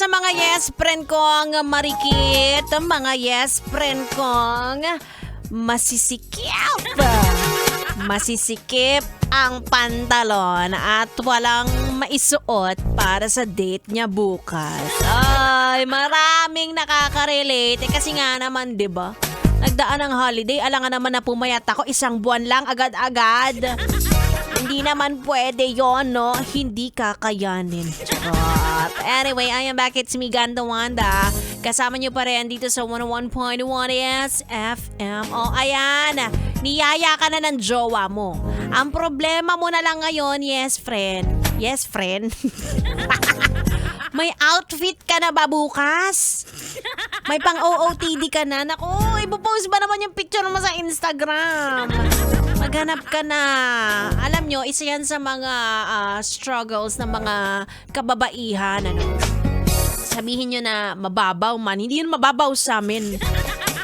sa mga yes friend kong marikit, mga yes friend kong masisikip. Masisikip ang pantalon at walang maisuot para sa date niya bukas. Ay, maraming nakaka-relate. Kasi nga naman, 'di ba? Nagdaan ng holiday, alangan naman na pumayat ako 1 buwan lang agad-agad. Hindi naman pwede yon, no? Hindi kakayanin. Charot. Anyway, I am back. It's me, Ganda Wanda. Kasama niyo pa rin dito sa 101.1 SFM. O, ayan. Niyaya ka na ng jowa mo. Ang problema mo na lang ngayon, yes, friend. Yes, friend. May outfit ka na ba bukas? May pang OOTD ka na? Naku, ipopost ba naman yung picture mo sa Instagram? Maghanap ka na. Alam nyo, isa yan sa mga struggles ng mga kababaihan. Ano? Sabihin nyo na mababaw man. Hindi yun mababaw sa amin.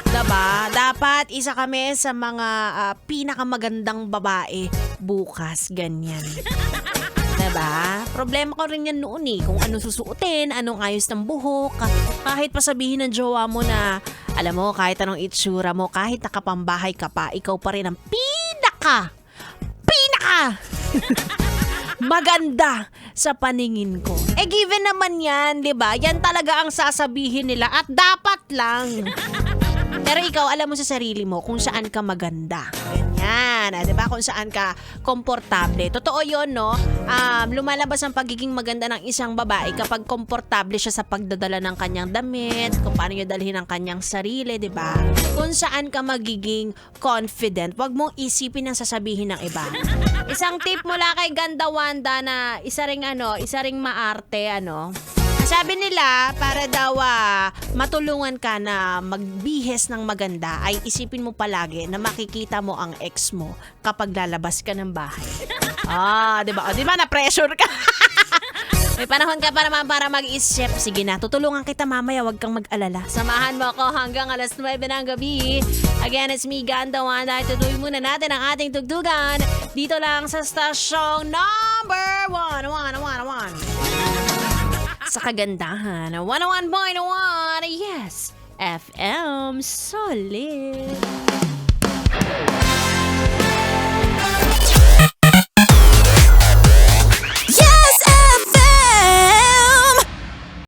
Diba? Dapat isa kami sa mga pinakamagandang babae bukas. Ganyan. Diba? Problema ko rin yan noon eh. Kung anong susuotin, anong ayos ng buhok. Kahit pa sabihin ng jowa mo na, alam mo, kahit anong itsura mo, kahit nakapambahay ka pa, ikaw pa rin ang pinaka maganda sa paningin ko. Eh given naman yan, di ba? Yan talaga ang sasabihin nila at dapat lang. Pero ikaw, alam mo sa sarili mo kung saan ka maganda. Ganyan. Di ba? Kung saan ka komportable. Totoo yun, no? Lumalabas ang pagiging maganda ng isang babae kapag komportable siya sa pagdadala ng kanyang damit, kung paano niya dalhin ang kanyang sarili, di ba? Kung saan ka magiging confident. Huwag mong isipin ang sasabihin ng iba. Isang tip mula kay Ganda Wanda na isa ring maarte, ano? Sabi nila, para daw matulungan ka na magbihes ng maganda, ay isipin mo palagi na makikita mo ang ex mo kapag lalabas ka ng bahay. Di ba? Di ba na-pressure ka? May panahon ka pa naman para mag-isip. Sige na, tutulungan kita mamaya, wag kang mag-alala. Samahan mo ako hanggang alas 9 ng gabi. Again, it's me, Ganda Wanda. Tuloy muna natin ang ating tugtugan dito lang sa stasyong number 1. Sa kagandahan, 101.1, yes, FM Solid.